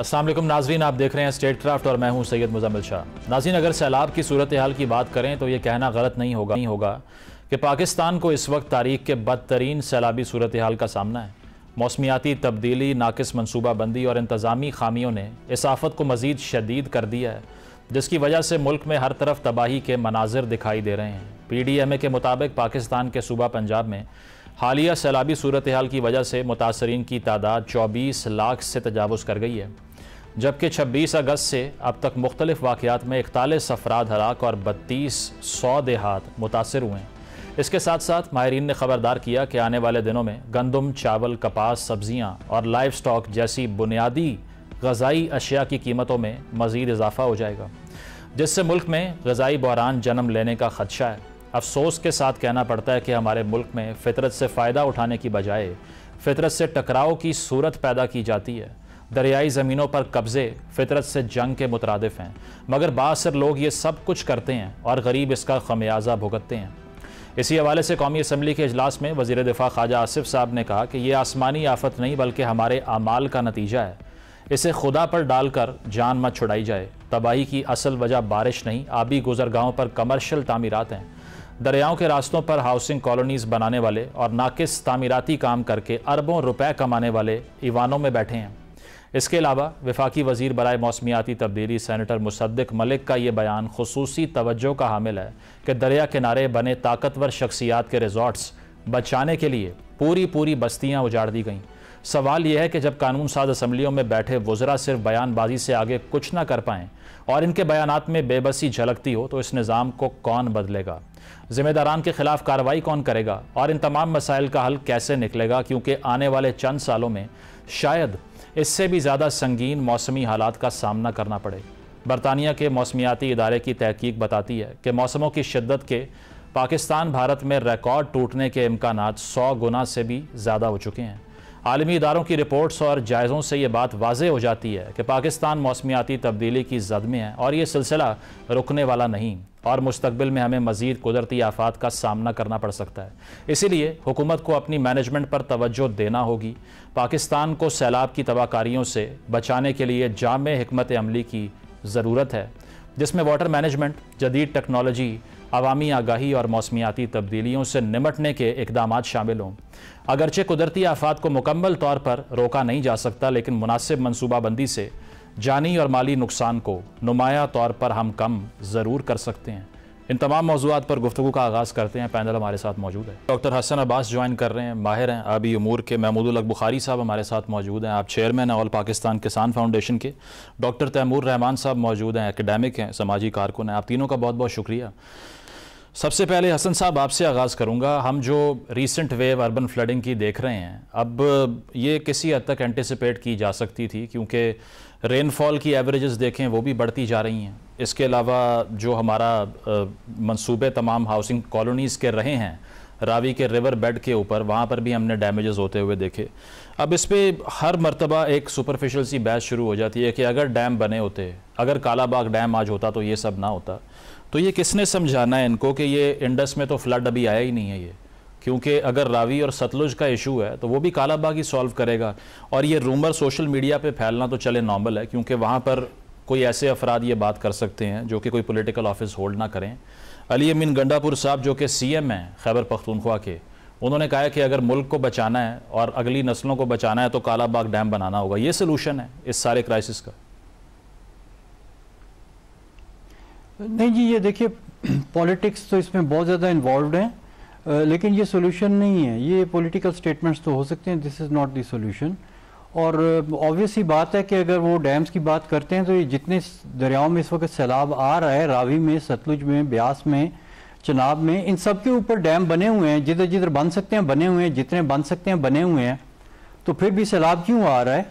السلام علیکم ناظرین، آپ دیکھ رہے ہیں اسٹیٹ کرافٹ اور میں ہوں سید مزمل شاہ۔ ناظرین، اگر سیلاب کی صورتحال کی بات کریں تو یہ کہنا غلط نہیں ہوگا کہ پاکستان کو اس وقت تاریخ کے بدترین سیلابی صورتحال کا سامنا ہے۔ موسمیاتی تبدیلی، ناقص منصوبہ بندی اور انتظامی خامیوں نے اس آفت کو مزید شدید کر دیا ہے، جس کی وجہ سے ملک میں ہر طرف تباہی کے مناظر دکھائی دے رہے ہیں۔ پی ڈی ایم اے کے مطابق پاکستان کے صوبہ پنجاب میں حالیہ سیلابی صورتحال کی وجہ سے متاثرین کی تعداد 24 لاکھ سے تجاوز کر گئی ہے، جبکہ 26 اگست سے اب تک مختلف واقعات میں 41 افراد ہلاک اور 3200 دیہات متاثر ہوئے ہیں۔ اس کے ساتھ ساتھ ماہرین نے خبردار کیا کہ آنے والے دنوں میں گندم، چاول، کپاس، سبزیاں اور لائف سٹاک جیسی بنیادی غذائی اشیاء کی قیمتوں میں مزید اضافہ ہو جائے گا، جس سے ملک میں غذائی بحران جنم لینے کا خدشہ ہے۔ افسوس کے ساتھ کہنا پڑتا ہے کہ ہمارے ملک میں فطرت سے فائدہ اٹھانے کی بجائے فطرت سے ٹکراؤ کی صورت پیدا کی جاتی ہے۔ دریائی زمینوں پر قبضے فطرت سے جنگ کے مترادف ہیں، مگر بااثر لوگ یہ سب کچھ کرتے ہیں اور غریب اس کا خمیازہ بھگتتے ہیں۔ اسی حوالے سے قومی اسمبلی کے اجلاس میں وزیر دفاع خواجہ آصف صاحب نے کہا کہ یہ آسمانی آفت نہیں بلکہ ہمارے اعمال کا نتیجہ ہے، اسے خدا پر ڈال کر جان مت چھڑائی جائے۔ تباہی کی اصل وجہ بارش نہیں، آبی گزرگاہوں پر کمرشل تعمیرات ہیں۔ دریاؤں کے راستوں پر ہاؤسنگ کالونیز بنانے والے اور ناقص تعمیراتی کام کر کے اربوں روپے کمانے والے ایوانوں میں بیٹھے ہیں۔ اس کے علاوہ وفاقی وزیر برائے موسمیاتی تبدیلی سینیٹر مصدق ملک کا یہ بیان خصوصی توجہ کا حامل ہے کہ دریا کنارے بنے طاقتور شخصیات کے ریزورٹس بچانے کے لیے پوری بستیاں اجاڑ دی گئیں۔ سوال یہ ہے کہ جب قانون ساز اسمبلیوں میں بیٹھے وزراء صرف بیان بازی سے آگے کچھ نہ کر پائیں اور ان کے بیانات میں بے بسی جھلکتی ہو تو اس نظام کو کون بدلے گا؟ ذمہ داران کے خلاف کارروائی کون کرے گا اور ان تمام مسائل کا حل کیسے نکلے گا؟ کیونکہ آنے والے چند سالوں میں شاید اس سے بھی زیادہ سنگین موسمی حالات کا سامنا کرنا پڑے۔ برطانیہ کے موسمیاتی ادارے کی تحقیق بتاتی ہے کہ موسموں کی شدت کے پاکستان بھارت میں ریکارڈ ٹوٹنے کے امکانات 100 گنا سے بھی زیادہ ہو چکے ہیں۔ عالمی اداروں کی رپورٹس اور جائزوں سے یہ بات واضح ہو جاتی ہے کہ پاکستان موسمیاتی تبدیلی کی زد میں ہے اور یہ سلسلہ رکنے والا نہیں، اور مستقبل میں ہمیں مزید قدرتی آفات کا سامنا کرنا پڑ سکتا ہے۔ اسی لیے حکومت کو اپنی مینجمنٹ پر توجہ دینا ہوگی۔ پاکستان کو سیلاب کی تباہ کاریوں سے بچانے کے لیے جامع حکمت عملی کی ضرورت ہے، جس میں واٹر مینجمنٹ، جدید ٹیکنالوجی، عوامی آگاہی اور موسمیاتی تبدیلیوں سے نمٹنے کے اقدامات شامل ہوں۔ اگرچہ قدرتی آفات کو مکمل طور پر روکا نہیں جا سکتا، لیکن مناسب منصوبہ بندی سے جانی اور مالی نقصان کو نمایاں طور پر ہم کم ضرور کر سکتے ہیں۔ ان تمام موضوعات پر گفتگو کا آغاز کرتے ہیں۔ پینل ہمارے ساتھ موجود ہے، ڈاکٹر حسن عباس جوائن کر رہے ہیں، ماہر ہیں آبی امور کے۔ محمود الحق بخاری صاحب ہمارے ساتھ موجود ہیں، آپ چیئرمین ہیں آل پاکستان کسان فاؤنڈیشن کے۔ ڈاکٹر تیمور رحمان صاحب موجود ہیں، ایکیڈیمک ہیں، سماجی کارکن ہیں۔ آپ تینوں کا بہت شکریہ۔ سب سے پہلے حسن صاحب آپ سے آغاز کروں گا۔ ہم جو ریسنٹ ویو اربن فلڈنگ کی دیکھ رہے ہیں، اب یہ کسی حد تک اینٹیسپیٹ کی جا سکتی تھی، کیونکہ رین فال کی ایوریجز دیکھیں وہ بھی بڑھتی جا رہی ہیں۔ اس کے علاوہ جو ہمارا منصوبے تمام ہاؤسنگ کالونیز کے رہے ہیں راوی کے ریور بیڈ کے اوپر، وہاں پر بھی ہم نے ڈیمیجز ہوتے ہوئے دیکھے۔ اب اس پہ ہر مرتبہ ایک سپرفیشل سی بحث شروع ہو جاتی ہے کہ اگر ڈیم بنے ہوتے، اگر کالا باغ ڈیم آج ہوتا تو یہ سب نہ ہوتا۔ تو یہ کس نے سمجھانا ہے ان کو کہ یہ انڈس میں تو فلڈ ابھی آیا ہی نہیں ہے، یہ کیونکہ اگر راوی اور ستلج کا ایشو ہے تو وہ بھی کالا باغ ہی سولو کرے گا۔ اور یہ رومر سوشل میڈیا پہ پھیلنا تو چلے نارمل ہے، کیونکہ وہاں پر کوئی ایسے افراد یہ بات کر سکتے ہیں جو کہ کوئی پولیٹیکل آفس ہولڈ نہ کریں۔ علی امین گنڈا پور صاحب جو کہ سی ایم ہیں خیبر پختونخوا کے، انہوں نے کہا کہ اگر ملک کو بچانا ہے اور اگلی نسلوں کو بچانا ہے تو کالا باغ ڈیم بنانا ہوگا۔ یہ سلوشن ہے اس سارے کرائسس کا؟ نہیں جی، یہ دیکھیے پولیٹکس تو اس میں بہت زیادہ انوالوڈ ہیں، لیکن یہ سولوشن نہیں ہے۔ یہ پولیٹیکل سٹیٹمنٹس تو ہو سکتے ہیں، دس از ناٹ دی سولوشن۔ اور آبویس ہی بات ہے کہ اگر وہ ڈیمز کی بات کرتے ہیں تو یہ جتنے دریاؤں میں اس وقت سیلاب آ رہا ہے، راوی میں، ستلج میں، بیاس میں، چناب میں، ان سب کے اوپر ڈیم بنے ہوئے ہیں، جدھر جدھر بن سکتے ہیں بنے ہوئے ہیں، جتنے بن سکتے ہیں بنے ہوئے ہیں۔ تو پھر بھی سیلاب کیوں آ رہا ہے؟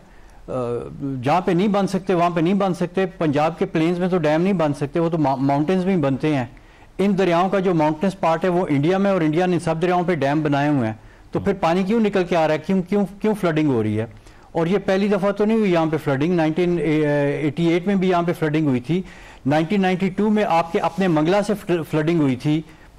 جہاں پہ نہیں بن سکتے وہاں پہ نہیں بن سکتے۔ پنجاب کے پلینز میں تو ڈیم نہیں بن سکتے، وہ تو ماؤنٹینز میں بنتے ہیں۔ ان دریاؤں کا جو ماؤنٹینز پارٹ ہے وہ انڈیا میں، اور انڈیا نے سب دریاؤں پہ ڈیم بنائے ہوئے ہیں۔ تو پھر پانی کیوں نکل کے آ رہا ہے؟ کیوں فلڈنگ ہو رہی ہے؟ اور یہ پہلی دفعہ تو نہیں ہوئی یہاں پہ فلڈنگ، 1988 میں بھی یہاں پہ فلڈنگ ہوئی تھی، 1992 میں آپ کے اپنے منگلہ سے فلڈنگ ہوئی تھی،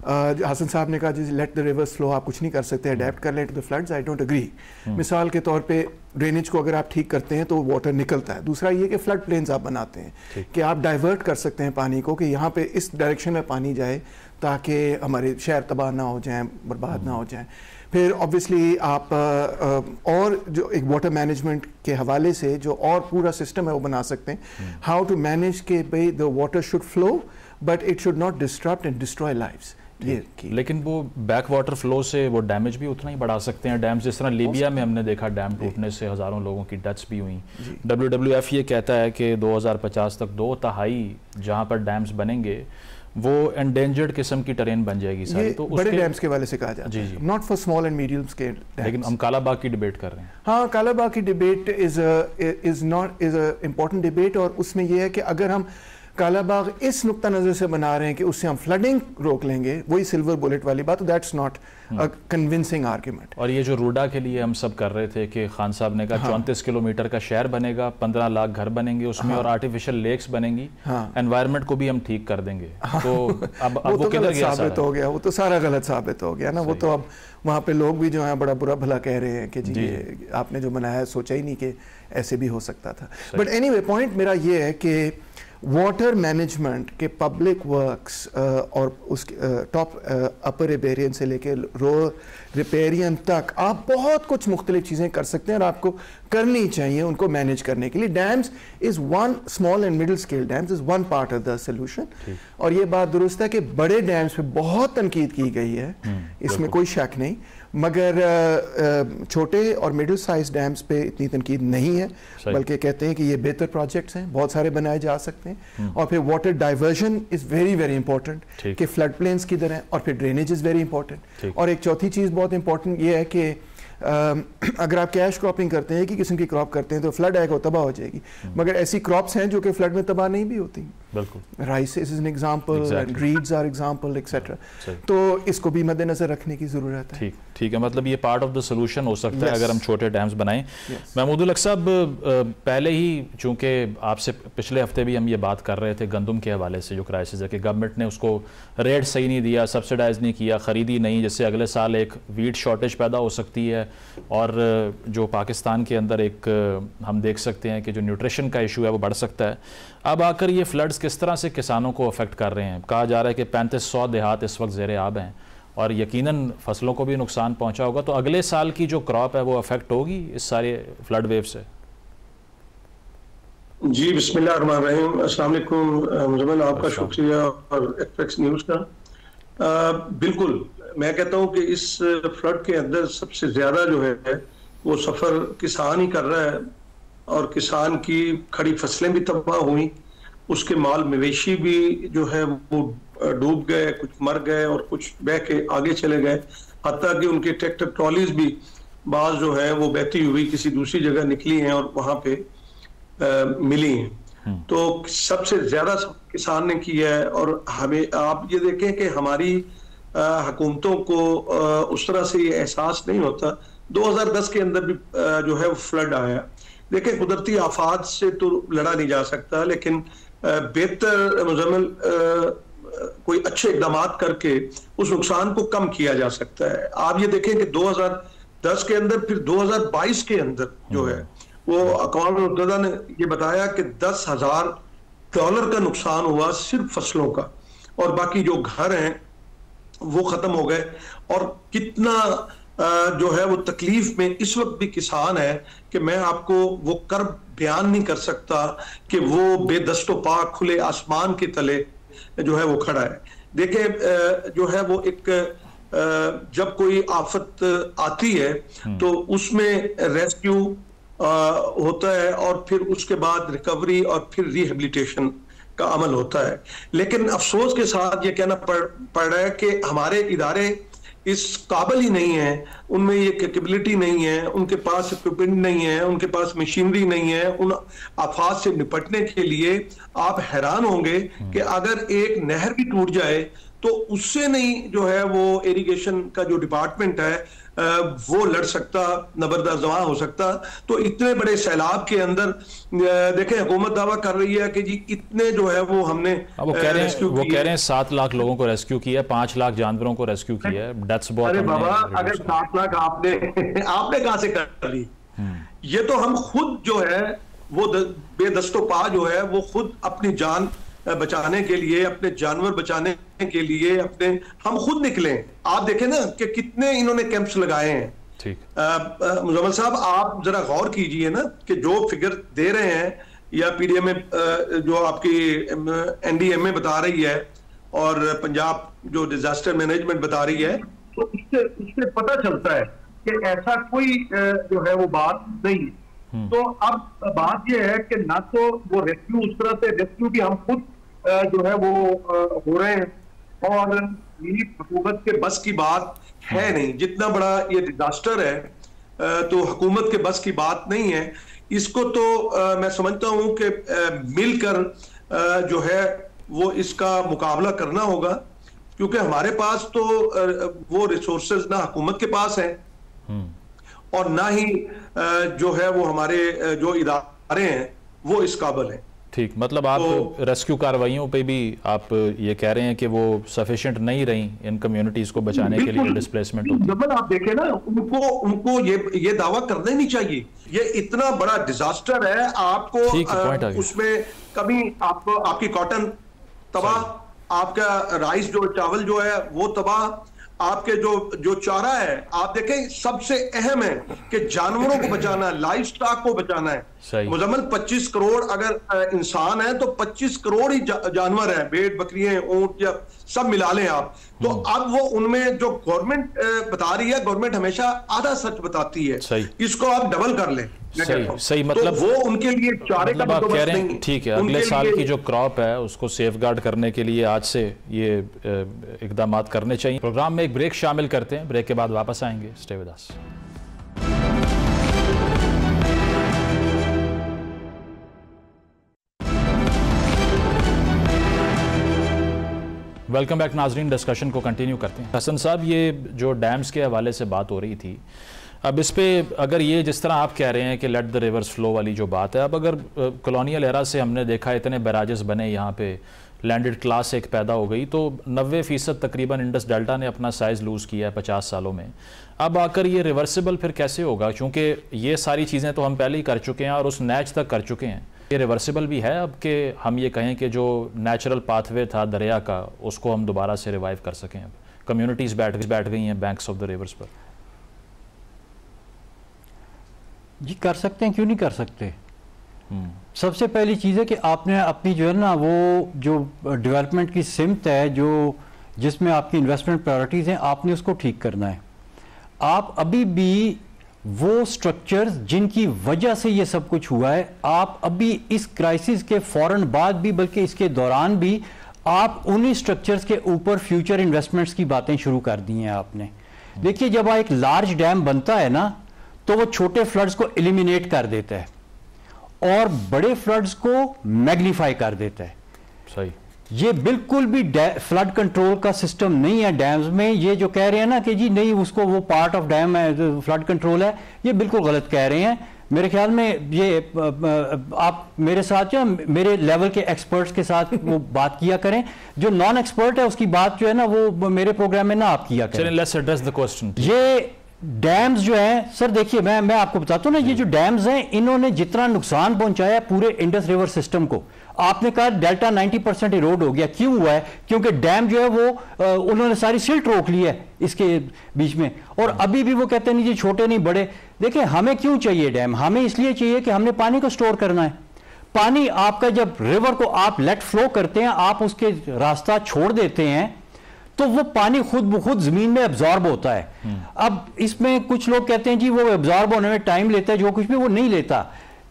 حسن صاحب نے کہا جی لیٹ دا ریورس فلو، آپ کچھ نہیں کر سکتے، اڈیپٹ کر لیں to the floods, I don't agree. مثال کے طور پہ ڈرینیج کو اگر آپ ٹھیک کرتے ہیں تو واٹر نکلتا ہے. دوسرا یہ کہ فلڈ پلینز آپ بناتے ہیں کہ آپ ڈائیورٹ کر سکتے ہیں پانی کو، کہ یہاں پہ اس ڈائریکشن میں پانی جائے تاکہ ہمارے شہر تباہ نہ ہو جائیں، برباد نہ ہو جائیں. پھر obviously آپ اور جو ایک واٹر مینجمنٹ کے حوالے سے جو اور پورا سسٹم ہے وہ بنا سکتے ہیں. ہاؤ ٹو مینیج کہ بھائی the water should flow but it should not disrupt and destroy lives. لیکن وہ بیک واٹر فلو سے وہ ڈیمیج بھی اتنا ہی بڑھا سکتے ہیں ڈیمز، جس طرح لیبیا میں ہم نے دیکھا ڈیم ٹوٹنے سے ہزاروں لوگوں کی ڈیتھس بھی ہوئیں. WWF یہ کہتا ہے کہ 2050 تک 2/3 جہاں پر ڈیمز بنیں گے وہ انڈینجرڈ قسم کی ٹرین بن جائے گی ساری. تو بڑے ڈیمز کے حوالے سے کہا جاتا ہے، not for small and medium scale. لیکن ہم کالا باغ کی ڈیبیٹ کر رہے ہیں. ہاں کالا باغ کی ڈیبیٹ از امپورٹنٹ ڈیبیٹ، اور اس میں یہ ہے کہ اگر ہم کالا باغ اس نقطہ نظر سے بنا رہے ہیں کہ اس سے ہم فلڈنگ روک لیں گے، وہی سلور بلیٹ والی بات، دیٹس ناٹ کنونسنگ آرگیومنٹ. اور یہ جو روڈا کے لیے ہم سب کر رہے تھے کہ خان صاحب نے کہا 34 کلومیٹر کا شہر بنے گا، 15 لاکھ گھر بنیں گے اس میں، اور آرٹیفیشل لیکس بنیں گی، انوائرمنٹ کو بھی ہم ٹھیک کر دیں گے. تو اب وہ کدھر گیا؟ ثابت ہو گیا، وہ تو سارا غلط ثابت ہو گیا نا. وہ تو اب وہاں پہ لوگ بھی جو ہیں بڑا برا بھلا کہہ رہے ہیں کہ جی آپ نے جو بنایا سوچا ہی نہیں کہ ایسے بھی ہو سکتا تھا. بٹ اینی وے پوائنٹ میرا یہ ہے کہ واٹر مینجمنٹ کے پبلک ورکس اور اس کے ٹاپ اپر ریپیرین سے لے کے رو ریپیرین تک آپ بہت کچھ مختلف چیزیں کر سکتے ہیں، اور آپ کو کرنی چاہیے ان کو مینیج کرنے کے لیے. Dams is one, small and middle scale dams is one part of the solution. اور یہ بات درست ہے کہ بڑے ڈیمز پہ بہت تنقید کی گئی ہے، اس میں کوئی شک نہیں، مگر چھوٹے اور مڈل سائز ڈیمز پہ اتنی تنقید نہیں ہے، بلکہ کہتے ہیں کہ یہ بہتر پروجیکٹس ہیں، بہت سارے بنائے جا سکتے ہیں. اور پھر water diversion is very very important کہ فلڈ پلینز کدھر ہیں، اور پھر ڈرینیج از ویری امپورٹنٹ. اور ایک چوتھی چیز بہت امپورٹنٹ یہ ہے کہ اگر آپ کیش کراپنگ کرتے ہیں، ایک ہی قسم کی کراپ کرتے ہیں تو فلڈ آئے گا تباہ ہو جائے گی، مگر ایسی کراپس ہیں جو کہ فلڈ میں تباہ نہیں بھی ہوتی. بالکل، rice is an example, reeds are example etcetera. تو اس کو بھی مد نظر رکھنے کی ضرورت ہے. ٹھیک ہے، مطلب یہ پارٹ آف دا سولوشن ہو سکتا ہے اگر ہم چھوٹے ڈیمز بنائیں. محمود الحق صاحب، پہلے ہی چونکہ آپ سے پچھلے ہفتے بھی ہم یہ بات کر رہے تھے گندم کے حوالے سے جو کرائسس ہے کہ گورنمنٹ نے اس کو ریٹ صحیح نہیں دیا، سبسڈائز نہیں کیا، خریدی نہیں، جس سے اگلے سال ایک ویٹ شارٹیج پیدا ہو سکتی ہے. اور جو پاکستان کے اندر ایک ہم دیکھ سکتے ہیں کہ جو نیوٹریشن کا ایشو ہے وہ بڑھ سکتا ہے. اب آ کر یہ فلڈز کس طرح سے کسانوں کو افیکٹ کر رہے ہیں؟ کہا جا رہا ہے کہ 3500 دیہات اس وقت زیر آب ہیں، اور یقیناً فصلوں کو بھی نقصان پہنچا ہوگا. تو اگلے سال کی جو کراپ ہے وہ افیکٹ ہوگی اس سارے فلڈ ویو سے؟ جی بسم اللہ الرحمن الرحیم. السلام علیکم مزمل، آپ کا شکریہ اور ایکسپریس نیوز کا. بالکل میں کہتا ہوں کہ اس فلڈ کے اندر سب سے زیادہ جو ہے وہ سفر کسان ہی کر رہا ہے، اور کسان کی کھڑی فصلیں بھی تباہ ہوئیں، اس کے مال مویشی بھی جو ہے وہ ڈوب گئے، کچھ مر گئے اور کچھ بہہ کے آگے چلے گئے، حتیٰ کہ ان کے ٹریکٹر ٹرالیز بھی بعض جو ہے وہ بہتی ہوئی کسی دوسری جگہ نکلی ہیں اور وہاں پہ ملی ہیں. تو سب سے زیادہ کسان نے کیا ہے. اور ہمیں آپ یہ دیکھیں کہ ہماری حکومتوں کو اس طرح سے یہ احساس نہیں ہوتا. 2010 کے اندر بھی جو ہے وہ فلڈ آیا. دیکھیں قدرتی آفات سے تو لڑا نہیں جا سکتا، لیکن بہتر مزمل کوئی اچھے اقدامات کر کے اس نقصان کو کم کیا جا سکتا ہے. آپ یہ دیکھیں کہ 2010 کے اندر، پھر 2022 کے اندر جو ہے وہ اقوام متحدہ نے یہ بتایا کہ $10,000 کا نقصان ہوا صرف فصلوں کا، اور باقی جو گھر ہیں وہ ختم ہو گئے. اور کتنا جو ہے وہ تکلیف میں اس وقت بھی کسان ہے کہ میں آپ کو وہ کرب بیان نہیں کر سکتا کہ وہ بے دست و پا کھلے آسمان کے تلے جو ہے وہ کھڑا ہے. دیکھیں جو ہے وہ ایک جب کوئی آفت آتی ہے تو اس میں ریسکیو ہوتا ہے، اور پھر اس کے بعد ریکوری اور پھر ریہیبلیٹیشن کا عمل ہوتا ہے. لیکن افسوس کے ساتھ یہ کہنا پڑ رہا ہے کہ ہمارے ادارے اس قابل ہی نہیں ہیں، ان میں یہ کیپیبلٹی نہیں ہے، ان کے پاس اکوپمنٹ نہیں ہے، ان کے پاس مشینری نہیں ہے ان آفات سے نپٹنے کے لیے. آپ حیران ہوں گے کہ اگر ایک نہر بھی ٹوٹ جائے تو اس سے نہیں جو ہے وہ ایریگیشن کا جو ڈپارٹمنٹ ہے وہ لڑ سکتا، نبردازواں ہو سکتا. تو اتنے بڑے سیلاب کے اندر دیکھیں حکومت دعویٰ کر رہی ہے کہ جی اتنے جو ہے وہ ہم نے وہ کہہ رہے ہیں 7 لاکھ لوگوں کو ریسکیو کیا ہے، 5 لاکھ جانوروں کو ریسکیو کیا ہے. ڈیتھس بہت. ارے بابا اگر 7 لاکھ آپ نے کہاں سے کر لی؟ یہ تو ہم خود جو ہے وہ بے دست و پا جو ہے وہ خود اپنی جان بچانے کے لیے، اپنے جانور بچانے کے لیے ہم خود نکلیں. آپ دیکھیں نا کہ کتنے انہوں نے کیمپس لگائے ہیں. مزمل صاحب آپ ذرا غور کیجئے نا کہ جو فگر دے رہے ہیں یا پی ڈی ایم اے جو آپ کی این ڈی ایم اے بتا رہی ہے اور پنجاب جو ڈیزاسٹر مینجمنٹ بتا رہی ہے، تو اس سے پتہ چلتا ہے کہ ایسا کوئی جو ہے وہ بات نہیں. تو اب بات یہ ہے کہ نہ تو وہ ریسکیو اس طرح سے ریسکیو بھی ہم خود جو ہے وہ ہو رہے ہیں، اور یہ حکومت کے بس کی بات ہے نہیں. جتنا بڑا یہ ڈیزاسٹر ہے تو حکومت کے بس کی بات نہیں ہے. اس کو تو میں سمجھتا ہوں کہ مل کر جو ہے وہ اس کا مقابلہ کرنا ہوگا، کیونکہ ہمارے پاس تو وہ ریسورسز نہ حکومت کے پاس ہیں اور نہ ہی جو ہے وہ ہمارے جو ادارے ہیں وہ اس قابل ہیں. ٹھیک، مطلب آپ ریسکیو کارروائیوں پہ بھی آپ یہ کہہ رہے ہیں کہ وہ سفیشنٹ نہیں رہیں ان کمیونٹیز کو بچانے کے لیے ڈسپلیسمنٹ ہوتی ہے. جب آپ دیکھیں نا ان کو یہ دعویٰ کرنا ہی نہیں چاہیے. یہ اتنا بڑا ڈیزاسٹر ہے، آپ کو اس میں کبھی آپ کی کاٹن تباہ، آپ کا رائس جو چاول جو ہے وہ تباہ، آپ کے جو چارہ ہے آپ دیکھیں سب سے اہم ہے کہ جانوروں کو بچانا ہے، لائف سٹاک کو بچانا ہے. مزمل 25 کروڑ اگر انسان ہے تو 25 کروڑ ہی جانور ہیں، بھیڑ بکریاں اونٹ یا سب ملا لیں آپ. تو اب وہ ان میں جو گورنمنٹ بتا رہی ہے، گورنمنٹ ہمیشہ آدھا سچ بتاتی ہے، اس کو آپ ڈبل کر لیں. صحیح، مطلب وہ ان کے لیے چارے کا بندوبست نہیں. ٹھیک ہے، اگلے سال کی جو کراپ ہے اس کو سیف گارڈ کرنے کے لیے آج سے یہ اقدامات کرنے چاہیے. پروگرام میں ایک بریک شامل کرتے ہیں، بریک کے بعد واپس آئیں گے. Stay with us. Welcome back ناظرین، ڈسکشن کو کنٹینیو کرتے ہیں. حسن صاحب، یہ جو ڈیمز کے حوالے سے بات ہو رہی تھی، اب اس پہ اگر یہ جس طرح آپ کہہ رہے ہیں کہ لیٹ دا ریورس فلو والی جو بات ہے، اب اگر کلونیل ایرا سے ہم نے دیکھا اتنے بیراجز بنے، یہاں پہ لینڈڈ کلاس ایک پیدا ہو گئی، تو 90% تقریباً انڈس ڈیلٹا نے اپنا سائز لوز کیا ہے 50 سالوں میں. اب آ کر یہ ریورسیبل پھر کیسے ہوگا؟ چونکہ یہ ساری چیزیں تو ہم پہلے ہی کر چکے ہیں اور اس نیچ تک کر چکے ہیں. یہ ریورسیبل بھی ہے اب کہ ہم یہ کہیں کہ جو نیچرل پاتھ وے تھا دریا کا اس کو ہم دوبارہ سے ریوائیو کر سکیں؟ اب کمیونٹیز بیٹھ گئی ہیں بینکس آف دا ریورز پر. جی کر سکتے ہیں، کیوں نہیں کر سکتے. سب سے پہلی چیز ہے کہ آپ نے اپنی جو ہے نا وہ جو ڈیولپمنٹ کی سمت ہے جس میں آپ کی انویسٹمنٹ پرائرٹیز ہیں، آپ نے اس کو ٹھیک کرنا ہے. آپ ابھی بھی وہ سٹرکچرز جن کی وجہ سے یہ سب کچھ ہوا ہے، آپ ابھی اس کرائسس کے فوراً بعد بھی بلکہ اس کے دوران بھی آپ انہی سٹرکچرز کے اوپر فیوچر انویسٹمنٹس کی باتیں شروع کر دی ہیں آپ نے. دیکھیے جب ایک لارج ڈیم بنتا ہے نا تو وہ چھوٹے فلڈز کو ایلیمینیٹ کر دیتا ہے اور بڑے فلڈز کو میگنیفائی کر دیتا ہے. صحیح. یہ بالکل بھی فلڈ کنٹرول کا سسٹم نہیں ہے ڈیمز میں. یہ جو کہہ رہے ہیں نا کہ جی نہیں اس کو وہ پارٹ آف ڈیم ہے، فلڈ کنٹرول ہے، یہ بالکل غلط کہہ رہے ہیں. میرے خیال میں یہ آپ میرے ساتھ جو میرے لیول کے ایکسپرٹس کے ساتھ وہ بات کیا کریں. جو نان ایکسپرٹ ہے اس کی بات جو ہے نا وہ میرے پروگرام میں نہ آپ کیا کریں. Let's address the question. یہ ڈیمز جو ہیں سر دیکھیے میں آپ کو بتاتا ہوں نا، یہ جو ڈیمز ہیں انہوں نے جتنا نقصان پہنچایا ہے پورے انڈس ریور سسٹم کو. آپ نے کہا ڈیلٹا 90% ایروڈ ہو گیا، کیوں ہوا ہے؟ کیونکہ ڈیم جو ہے وہ انہوں نے ساری سلٹ روک لی ہے اس کے بیچ میں، اور ابھی بھی وہ کہتے ہیں نہیں جی چھوٹے نہیں بڑے. دیکھیں ہمیں کیوں چاہیے ڈیم؟ ہمیں اس لیے چاہیے کہ ہم نے پانی کو سٹور کرنا ہے. پانی آپ کا جب ریور کو آپ لیٹ فلو کرتے ہیں، آپ اس کے راستہ چھوڑ دیتے ہیں تو وہ پانی خود بخود زمین میں ابزارب ہوتا ہے. اب اس میں کچھ لوگ کہتے ہیں جی وہ ابزارب ہونے میں ٹائم لیتا ہے، جو کچھ بھی وہ نہیں لیتا.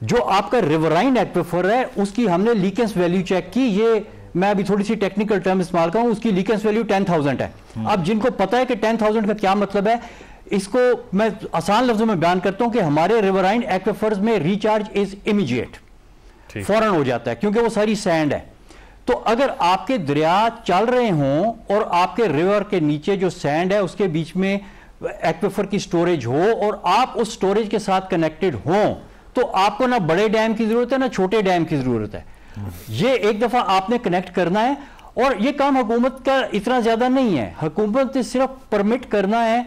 جو آپ کا ریورائن ایکویفر ہے اس کی ہم نے لیکنس ویلیو چیک کی. یہ میں ابھی تھوڑی سی ٹیکنیکل ٹرم استعمال کروں، اس کی لیکنس ویلیو 10,000 ہے. اب جن کو پتا ہے کہ 10,000 کا کیا مطلب ہے، اس کو میں آسان لفظوں میں بیان کرتا ہوں کہ ہمارے ریورائن ایکویفرز میں ریچارج از امیجیٹ، فوراً ہو جاتا ہے کیونکہ وہ ساری سینڈ ہے. تو اگر آپ کے دریا چل رہے ہوں اور آپ کے ریور کے نیچے جو سینڈ ہے اس کے بیچ میں ایکویفر کی سٹوریج ہو اور آپ اس سٹوریج کے ساتھ کنیکٹڈ ہوں تو آپ کو نہ بڑے ڈیم کی ضرورت ہے نہ چھوٹے ڈیم کی ضرورت ہے. یہ ایک دفعہ آپ نے کنیکٹ کرنا ہے اور یہ کام حکومت کا اتنا زیادہ نہیں ہے. حکومت نے صرف پرمٹ کرنا ہے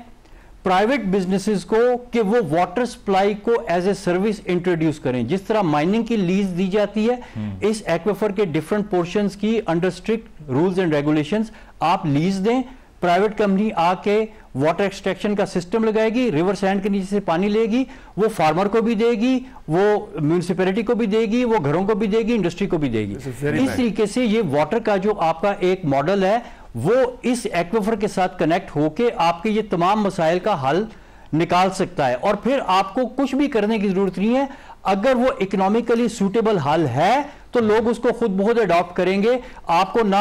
پرائیویٹ بزنسز کو کہ وہ واٹر سپلائی کو ایز اے سروس انٹروڈیوس کریں. جس طرح مائننگ کی لیز دی جاتی ہے اس ایکویفر کے ڈیفرنٹ پورشنز کی under strict rules and regulations آپ لیز دیں. پرائیویٹ کمپنی آ کے واٹر ایکسٹریکشن کا سسٹم لگائے گی, ریور سینڈ کے نیچے سے پانی لے گی, وہ فارمر کو بھی دے گی, وہ میونسپیلٹی کو بھی دے گی, وہ گھروں کو بھی دے گی, انڈسٹری کو بھی دے گی. اس طریقے سے یہ واٹر کا جو آپ کا ایک ماڈل ہے وہ اس ایکویفر کے ساتھ کنیکٹ ہو کے آپ کے یہ تمام مسائل کا حل نکال سکتا ہے. اور پھر آپ کو کچھ بھی کرنے کی ضرورت نہیں ہے. اگر وہ اکنامیکلی سوٹیبل حل ہے تو لوگ اس کو خود بخود اڈاپٹ کریں گے. آپ کو نہ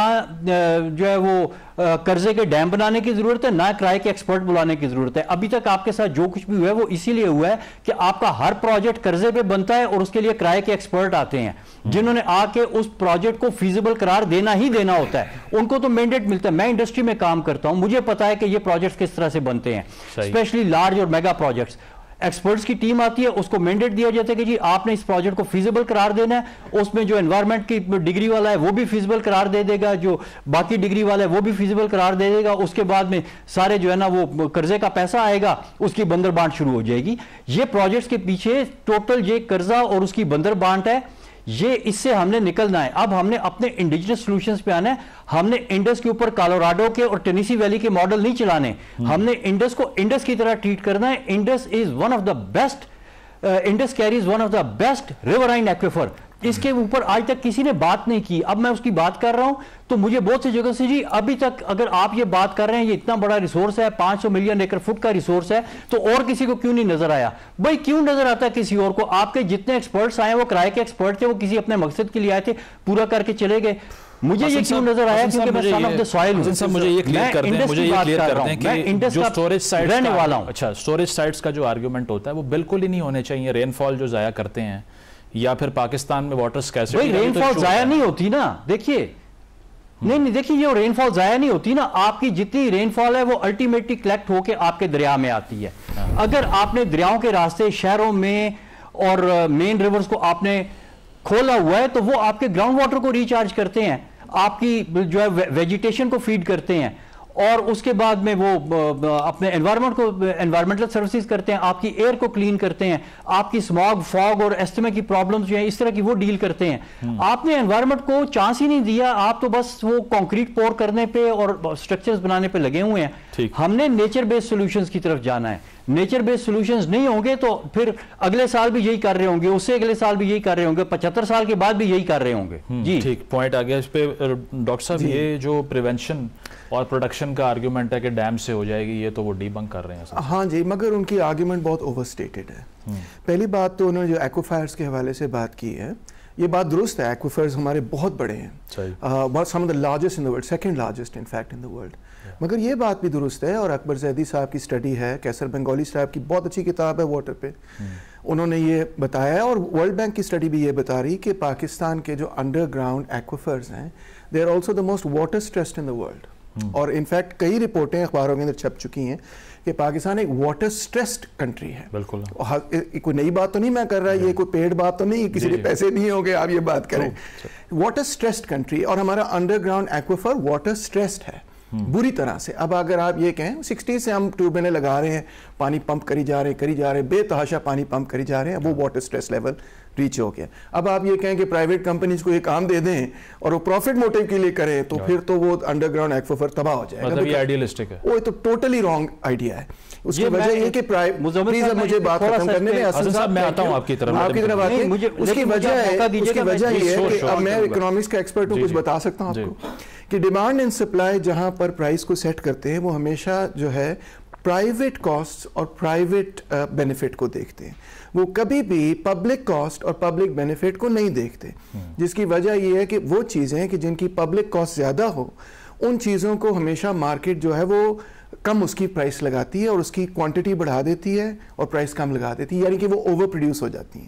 جو ہے وہ قرضے کے ڈیم بنانے کی ضرورت ہے, نہ کرائے کے ایکسپرٹ بلانے کی ضرورت ہے. ابھی تک آپ کے ساتھ جو کچھ بھی ہوا ہے وہ اسی لیے ہوا ہے کہ آپ کا ہر پروجیکٹ قرضے پہ بنتا ہے اور اس کے لیے کرائے کے ایکسپرٹ آتے ہیں جنہوں نے آ کے اس پروجیکٹ کو فیزیبل قرار دینا ہی دینا ہوتا ہے. ان کو تو مینڈیٹ ملتا ہے. میں انڈسٹری میں کام کرتا ہوں, مجھے پتا ہے کہ یہ پروجیکٹس کس طرح سے بنتے ہیں, اسپیشلی لارج اور میگا پروجیکٹس. ایکسپرٹس کی ٹیم آتی ہے, اس کو مینڈیٹ دیا جاتا ہے کہ جی آپ نے اس پروجیکٹ کو فیزیبل قرار دینا ہے. اس میں جو انوائرمنٹ کی ڈگری والا ہے وہ بھی فیزیبل قرار دے دے گا, جو باقی ڈگری والا ہے وہ بھی فیزیبل قرار دے دے گا. اس کے بعد میں سارے جو ہے نا وہ قرضے کا پیسہ آئے گا, اس کی بندر بانٹ شروع ہو جائے گی. یہ پروجیکٹس کے پیچھے ٹوٹل یہ قرضہ اور اس کی بندر بانٹ ہے. یہ اس سے ہم نے نکلنا ہے. اب ہم نے اپنے انڈیجنس سولوشنز پہ آنا ہے. ہم نے انڈس کے اوپر کالوراڈو کے اور ٹینیسی ویلی کے ماڈل نہیں چلانے. ہم نے انڈس کو انڈس کی طرح ٹریٹ کرنا ہے. Indus is one of the best, Indus carries one of the best riverine aquifer. اس کے اوپر آج تک کسی نے بات نہیں کی. اب میں اس کی بات کر رہا ہوں تو مجھے بہت سی جگہ سے جی ابھی تک اگر آپ یہ بات کر رہے ہیں یہ اتنا بڑا ریسورس ہے, 500 ملین ایکڑ فٹ کا ریسورس ہے, تو اور کسی کو کیوں نہیں نظر آیا؟ بھائی کیوں نظر آتا ہے کسی اور کو؟ آپ کے جتنے ایکسپرٹس آئے وہ کرائے کے ایکسپرٹ تھے, وہ کسی اپنے مقصد کے لیے آئے تھے, پورا کر کے چلے گئے. مجھے یہ کیوں نظر آیا؟ کیونکہ میں سن آف دا سوائل ہوں. مجھے یہ کلیئر کر دیں کہ جو سٹوریج سائٹس رہنے والا ہوں. اچھا, سٹوریج سائٹس کا جو آرگیومنٹ ہوتا ہے وہ بالکل ہی نہیں ہونے چاہیے. رین فال جو ضائع کرتے ہیں یا پھر پاکستان میں واٹر سکیرسٹی. بھائی رین فال ضائع نہیں ہوتی نا, دیکھیے نہیں دیکھیے یہ رین فال ضائع نہیں ہوتی نا. آپ کی جتنی رین فال ہے وہ الٹیمیٹلی کلیکٹ ہو کے آپ کے دریا میں آتی ہے. اگر آپ نے دریاؤں کے راستے شہروں میں اور مین ریورز کو آپ نے کھولا ہوا ہے تو وہ آپ کے گراؤنڈ واٹر کو ریچارج کرتے ہیں, آپ کی جو ہے ویجیٹیشن کو فیڈ کرتے ہیں, اور اس کے بعد میں وہ اپنے انوائرمنٹ کو انوائرمنٹل سروسز کرتے ہیں, آپ کی ایئر کو کلین کرتے ہیں, آپ کی اسماگ فاگ اور ایسٹما کی پرابلمز جو ہیں اس طرح کی وہ ڈیل کرتے ہیں. آپ نے انوائرمنٹ کو چانس ہی نہیں دیا. آپ تو بس وہ کانکریٹ پور کرنے پہ اور سٹرکچرز بنانے پہ لگے ہوئے ہیں. ہم نے نیچر بیس سولوشنز کی طرف جانا ہے. نیچر بیس سولوشنز نہیں ہوں گے تو پھر اگلے سال بھی یہی کر رہے ہوں گے, اس سے اگلے سال بھی یہی کر رہے ہوں گے, 75 سال کے بعد بھی یہی کر رہے ہوں گے. جی ٹھیک پوائنٹ آ گیا اس پہ. ڈاکٹر صاحب یہ جو پریونشن اور پروڈکشن کا آرگیومنٹ ہے کہ ڈیم سے ہو جائے گی, یہ تو وہ ڈی بنک کر رہے ہیں. ہاں جی, مگر ان کی آرگیومنٹ بہت اوور سٹیٹڈ ہے. پہلی بات تو انہوں نے جو ایکوفائرز کے حوالے سے بات کی ہے یہ بات درست ہے. ایکوفائرز ہمارے بہت بڑے ہیں, some of the largest in the world, second largest in fact in the world. مگر یہ بات بھی درست ہے, اور اکبر زیدی صاحب کی سٹڈی ہے, کیسر بنگالی صاحب کی بہت اچھی کتاب ہے واٹر پہ, انہوں نے یہ بتایا ہے. اور ورلڈ بینک کی سٹڈی بھی یہ بتا رہی کہ پاکستان کے جو انڈر گراؤنڈ ایکویفرز ہیں they are also the most water stressed in the world. اور انفیکٹ کئی رپورٹیں اخباروں کے اندر چھپ چکی ہیں کہ پاکستان ایک واٹر سٹریسڈ کنٹری ہے. بالکل کوئی نئی بات تو نہیں میں کر رہا, یہ کوئی پیڈ بات تو نہیں, کسی کے پیسے نہیں ہوں گے آپ یہ بات کریں. واٹر سٹریسڈ کنٹری, اور ہمارا انڈر گراؤنڈ ایکویفر واٹر سٹریسڈ ہے بری طرح سے. اب اگر آپ یہ کہیں 60 سے ہم ٹیوبویلیں لگا رہے ہیں, پانی پمپ کری جا رہے ہیں, بے تحاشا پانی پمپ کری جا رہے ہیں, وہ واٹر سٹریس لیول ریچ ہو گیا. اب آپ یہ کہیں کہ پرائیویٹ کمپنیز کو یہ کام دے دیں اور وہ پروفٹ موٹیو کے لیے کریں تو پھر تو وہ انڈر گراؤنڈ ایکویفر تباہ ہو جائے گا. مطلب یہ آئیڈیلسٹک ہے, وہ تو ٹوٹلی رانگ آئیڈیا ہے. اس کی وجہ یہ کہ پلیز مجھے بات ختم کرنے میں, حسن صاحب میں آتا ہوں آپ کی طرف آتے ہیں. اس کی وجہ یہ ہے کہ اب میں اکنامکس کا ایکسپرٹ ہوں, کچھ بتا سکتا ہوں آپ کو کہ ڈیمانڈ اینڈ سپلائی جہاں پر پرائس کو سیٹ کرتے ہیں وہ ہمیشہ جو ہے پرائیویٹ کاسٹ اور پرائیویٹ بینیفٹ کو دیکھتے ہیں. وہ کبھی بھی پبلک کاسٹ اور پبلک بینیفٹ کو نہیں دیکھتے, جس کی وجہ یہ ہے کہ وہ چیزیں کہ جن کی پبلک کاسٹ زیادہ ہو ان چیزوں کو ہمیشہ مارکیٹ جو ہے وہ کم اس کی پرائس لگاتی ہے اور اس کی کوانٹٹی بڑھا دیتی ہے اور پرائس کم لگا دیتی ہے, یعنی کہ وہ اوور پروڈیوس ہو جاتی ہیں.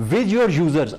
with your users.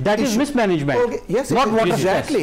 That is mismanagement. Yes, not water. Exactly.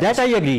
That I agree.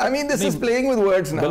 I mean this is playing with words now.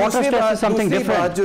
water stress is something different.